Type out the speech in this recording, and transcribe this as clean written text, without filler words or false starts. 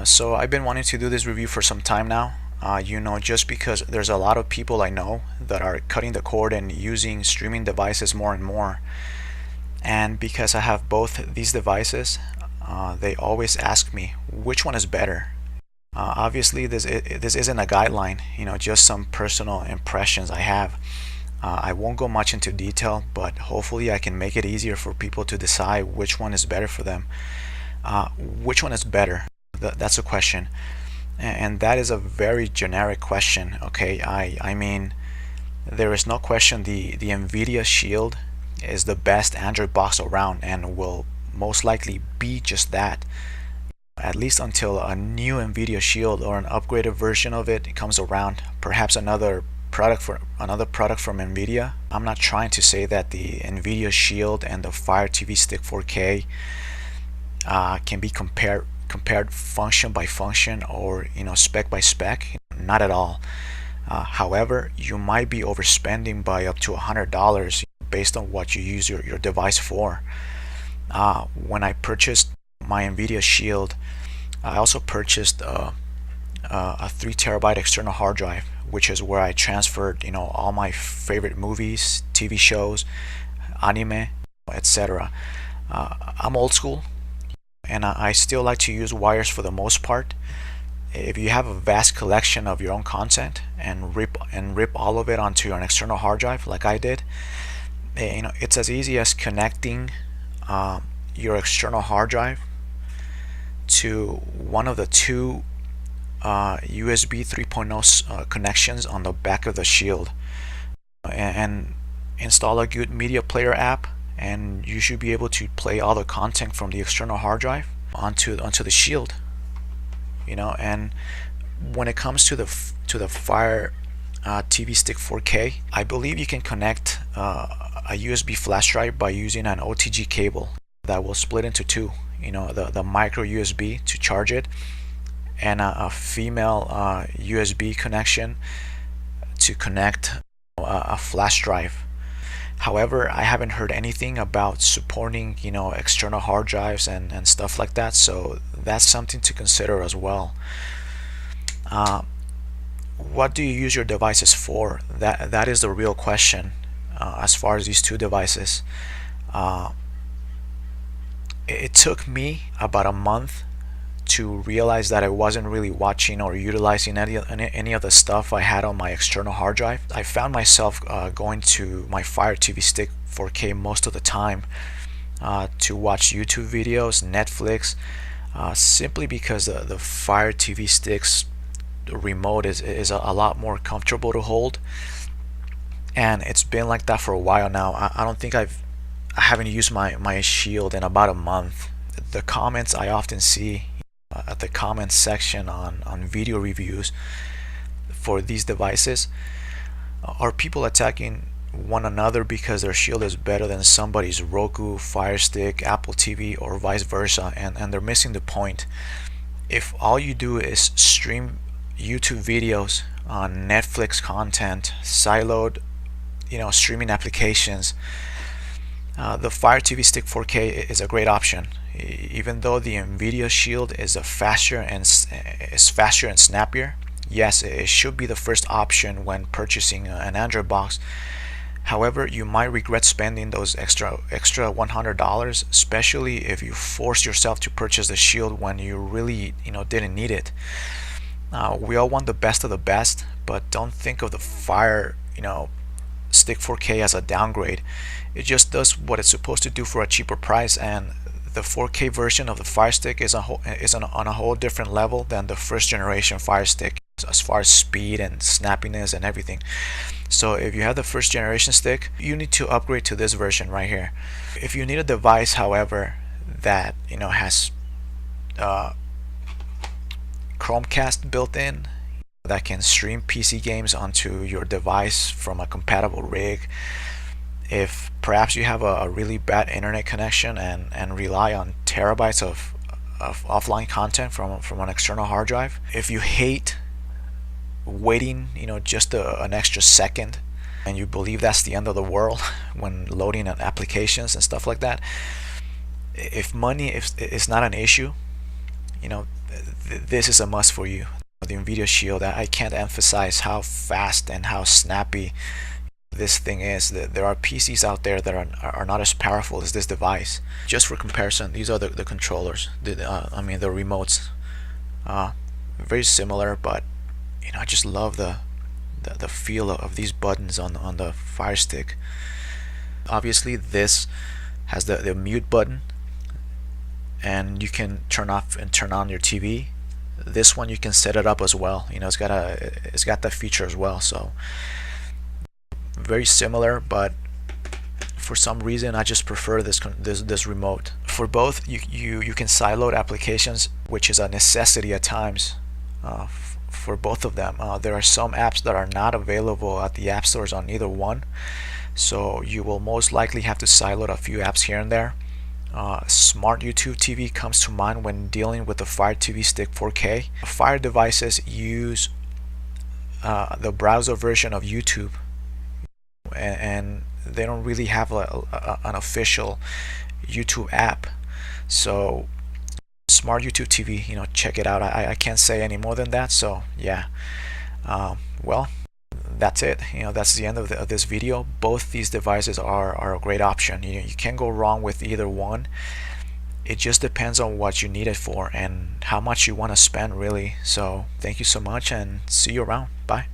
So I've been wanting to do this review for some time now. Just because there's a lot of people I know that are cutting the cord and using streaming devices more and more. And because I have both these devices, they always ask me which one is better. Obviously, this isn't a guideline, just some personal impressions I have. I won't go much into detail, but hopefully I can make it easier for people to decide which one is better for them. Which one is better? That's a question, and that is a very generic question. Okay, I mean, there is no question the NVIDIA Shield is the best Android box around and will most likely be just that, at least until a new NVIDIA Shield or an upgraded version of it comes around. Perhaps another product from NVIDIA. I'm not trying to say that the NVIDIA Shield and the Fire TV Stick 4K can be compared function by function or spec by spec. Not at all. However, you might be overspending by up to $100 based on what you use your device for. When I purchased my NVIDIA Shield, I also purchased a 3 terabyte external hard drive, which is where I transferred all my favorite movies, TV shows, anime, etc. I'm old school, and I still like to use wires for the most part. If you have a vast collection of your own content and rip all of it onto an external hard drive like I did, it's as easy as connecting your external hard drive to one of the two USB 3.0 connections on the back of the Shield, and install a good media player app, and you should be able to play all the content from the external hard drive onto the Shield. And when it comes to the Fire TV Stick 4K, I believe you can connect a USB flash drive by using an OTG cable that will split into two. The micro USB to charge it, and a female USB connection to connect a flash drive. However, I haven't heard anything about supporting external hard drives and stuff like that, so that's something to consider as well. What do you use your devices for? That is the real question. As far as these two devices, it took me about a month to realize that I wasn't really watching or utilizing any of the stuff I had on my external hard drive. I found myself going to my Fire TV Stick 4K most of the time to watch YouTube videos, Netflix, simply because the Fire TV Stick's remote is a lot more comfortable to hold, and it's been like that for a while now. I don't think I haven't used my Shield in about a month. The comments I often see at the comments section on video reviews for these devices are people attacking one another because their Shield is better than somebody's Roku, Fire Stick, Apple TV, or vice versa, and they're missing the point. If all you do is stream YouTube videos on Netflix content, siloed streaming applications, the Fire TV Stick 4K is a great option. Even though the NVIDIA Shield is faster and snappier, yes, it should be the first option when purchasing an Android box. However, you might regret spending those extra $100, especially if you force yourself to purchase the Shield when you really didn't need it. We all want the best of the best, but don't think of the Fire Stick 4K as a downgrade. It just does what it's supposed to do for a cheaper price, and the 4K version of the Fire Stick is on a whole different level than the first generation Fire Stick as far as speed and snappiness and everything. So if you have the first generation stick, you need to upgrade to this version right here. If you need a device, however, that has Chromecast built in, that can stream PC games onto your device from a compatible rig, if perhaps you have a really bad internet connection and rely on terabytes of offline content from an external hard drive, if you hate waiting just an extra second, and you believe that's the end of the world when loading applications and stuff like that, if money is not an issue, this is a must for you. The NVIDIA Shield, I can't emphasize how fast and how snappy this thing is. There are PCs out there that are not as powerful as this device. Just for comparison, these are the controllers. I mean the remotes. Very similar, but I just love the feel of these buttons on the Fire Stick. Obviously, this has the mute button, and you can turn off and turn on your TV. This one you can set it up as well. It's got that feature as well. So very similar, but for some reason I just prefer this remote. For both, you can sideload applications, which is a necessity at times. For both of them, there are some apps that are not available at the app stores on either one, so you will most likely have to sideload a few apps here and there. Smart YouTube TV comes to mind when dealing with the Fire TV Stick 4K. Fire devices use the browser version of YouTube, and they don't really have an official YouTube app. So Smart YouTube TV, check it out. I can't say any more than that. So yeah, well, that's it. That's the end of this video. Both these devices are a great option. You can't go wrong with either one. It just depends on what you need it for and how much you want to spend, really. So thank you so much, and see you around. Bye.